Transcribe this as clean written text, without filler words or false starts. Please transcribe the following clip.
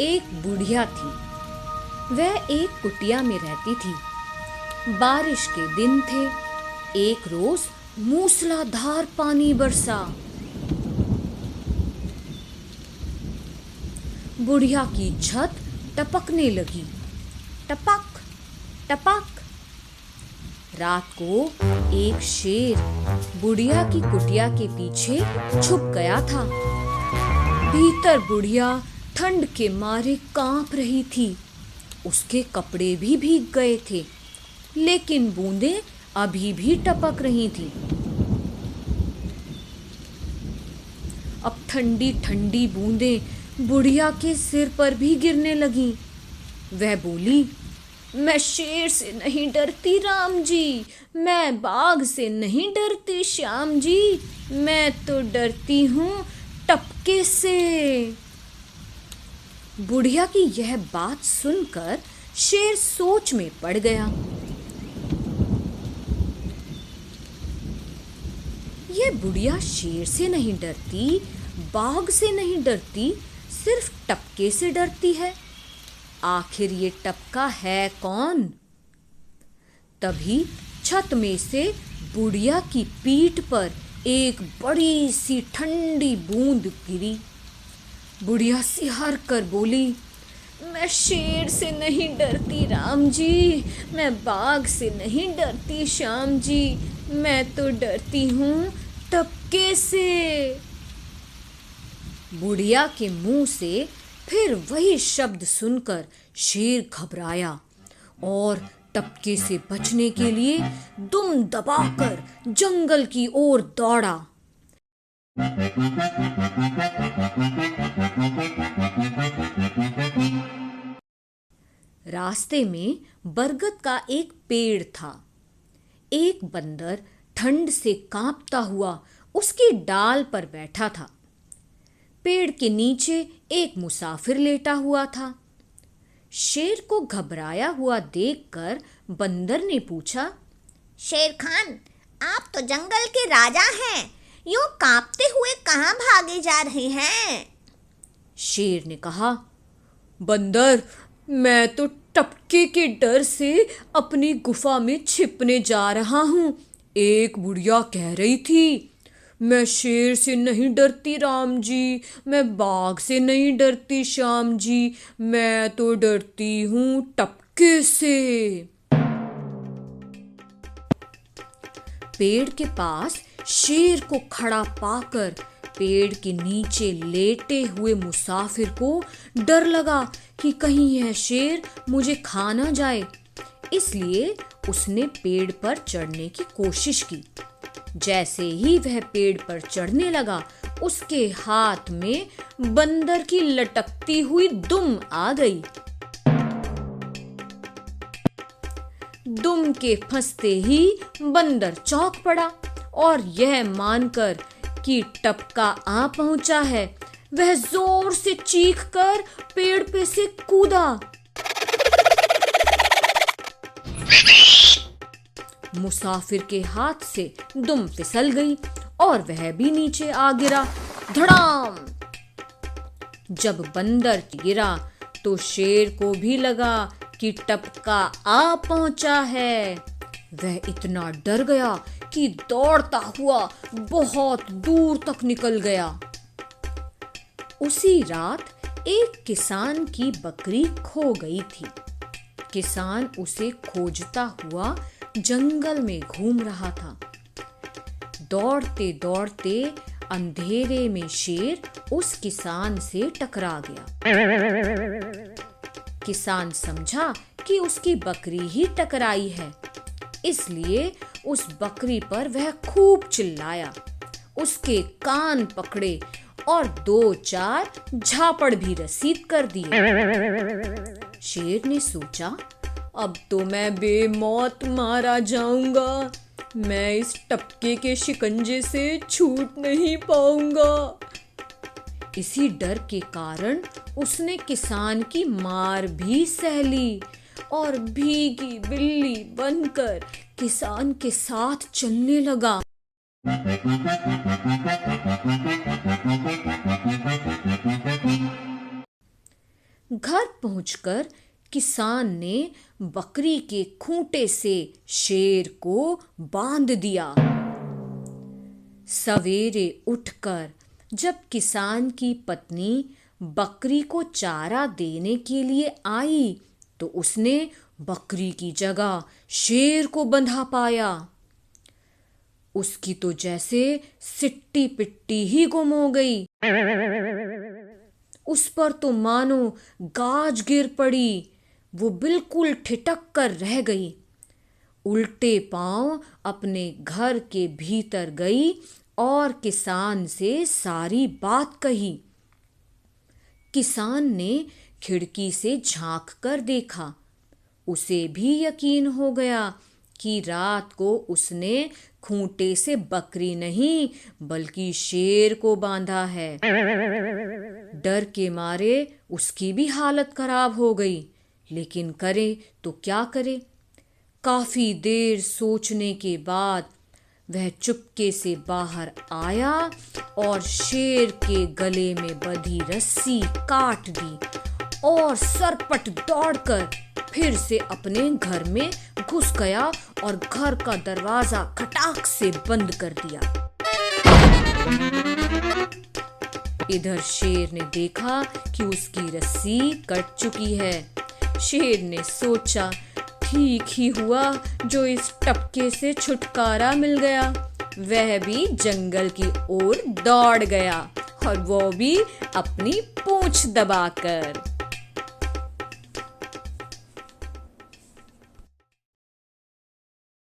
एक बुढ़िया थी। वह एक कुटिया में रहती थी। बारिश के दिन थे। एक रोज मूसलाधार पानी बरसा। बुढ़िया की छत टपकने लगी। टपक टपक। रात को एक शेर बुढ़िया की कुटिया के पीछे छुप गया था। भीतर बुढ़िया ठंड के मारे कांप रही थी। उसके कपड़े भी भीग गए थे, लेकिन बूंदें अभी भी टपक रही थीं। अब ठंडी ठंडी बूंदें बुढ़िया के सिर पर भी गिरने लगीं। वह बोली, मैं शेर से नहीं डरती राम जी, मैं बाघ से नहीं डरती श्याम जी, मैं तो डरती हूँ टपके से। बुढ़िया की यह बात सुनकर शेर सोच में पड़ गया। यह बुढ़िया शेर से नहीं डरती, बाघ से नहीं डरती, सिर्फ टपके से डरती है। आखिर ये टपका है कौन? तभी छत में से बुढ़िया की पीठ पर एक बड़ी सी ठंडी बूंद गिरी। बुढ़िया सिहर कर बोली, मैं शेर से नहीं डरती राम जी, मैं बाघ से नहीं डरती श्याम जी, मैं तो डरती हूँ टपके से। बुढ़िया के मुंह से फिर वही शब्द सुनकर शेर घबराया और टपके से बचने के लिए दुम दबाकर जंगल की ओर दौड़ा। रास्ते में बरगद का एक पेड़ था। एक बंदर ठंड से कांपता हुआ उसकी डाल पर बैठा था। पेड़ के नीचे एक मुसाफिर लेटा हुआ था। शेर को घबराया हुआ देखकर बंदर ने पूछा, शेर खान, आप तो जंगल के राजा हैं, यूं कांपते हुए कहाँ भागे जा रहे हैं? शेर ने कहा, बंदर, मैं तो टपके के डर से अपनी गुफा में छिपने जा रहा हूँ। एक बुढ़िया कह रही थी, मैं शेर से नहीं डरती राम जी, मैं बाघ से नहीं डरती श्याम जी, मैं तो डरती हूँ टपके से। पेड़ के पास शेर को खड़ा पाकर पेड़ के नीचे लेटे हुए मुसाफिर को डर लगा कि कहीं यह शेर मुझे खा ना जाए। इसलिए उसने पेड़ पर चढ़ने की कोशिश की। जैसे ही वह पेड़ पर चढ़ने लगा, उसके हाथ में बंदर की लटकती हुई दुम आ गई। दुम के फंसते ही बंदर चौंक पड़ा और यह मानकर कि टपका आ पहुंचा है, वह जोर से चीखकर पेड़ पे से कूदा। मुसाफिर के हाथ से दुम फिसल गई और वह भी नीचे आ गिरा। धड़ाम! जब बंदर गिरा तो शेर को भी लगा कि टपका आ पहुंचा है। वह इतना डर गया कि दौड़ता हुआ बहुत दूर तक निकल गया। उसी रात एक किसान की बकरी खो गई थी। किसान उसे खोजता हुआ जंगल में घूम रहा था। दौड़ते दौड़ते अंधेरे में शेर उस किसान से टकरा गया। किसान समझा कि उसकी बकरी ही टकराई है, इसलिए उस बकरी पर वह खूब चिल्लाया, उसके कान पकड़े और 2-4 झापड़ भी रसीद कर दिए। शेर ने सोचा, अब तो मैं बेमौत मारा जाऊंगा, मैं इस टपके के शिकंजे से छूट नहीं पाऊंगा। इसी डर के कारण उसने किसान की मार भी सह ली और भीगी बिल्ली बनकर किसान के साथ चलने लगा। घर पहुंचकर किसान ने बकरी के खूंटे से शेर को बांध दिया। सवेरे उठकर जब किसान की पत्नी बकरी को चारा देने के लिए आई तो उसने बकरी की जगह शेर को बंधा पाया। उसकी तो जैसे सिट्टी पिट्टी ही गुम हो गई। उस पर तो मानो गाज गिर पड़ी। वो बिल्कुल ठिठक कर रह गई। उल्टे पांव अपने घर के भीतर गई और किसान से सारी बात कही। किसान ने खिड़की से झांक कर देखा। उसे भी यकीन हो गया कि रात को उसने खूंटे से बकरी नहीं बल्कि शेर को बांधा है। डर के मारे उसकी भी हालत खराब हो गई, लेकिन करे तो क्या करे। काफी देर सोचने के बाद वह चुपके से बाहर आया और शेर के गले में बंधी रस्सी काट दी और सरपट दौड़कर फिर से अपने घर में घुस गया और घर का दरवाजा खटाक से बंद कर दिया। इधर शेर ने देखा कि उसकी रस्सी कट चुकी है। शेर ने सोचा, ठीक ही हुआ जो इस टपके से छुटकारा मिल गया। वह भी जंगल की ओर दौड़ गया और वो भी अपनी पूंछ दबाकर।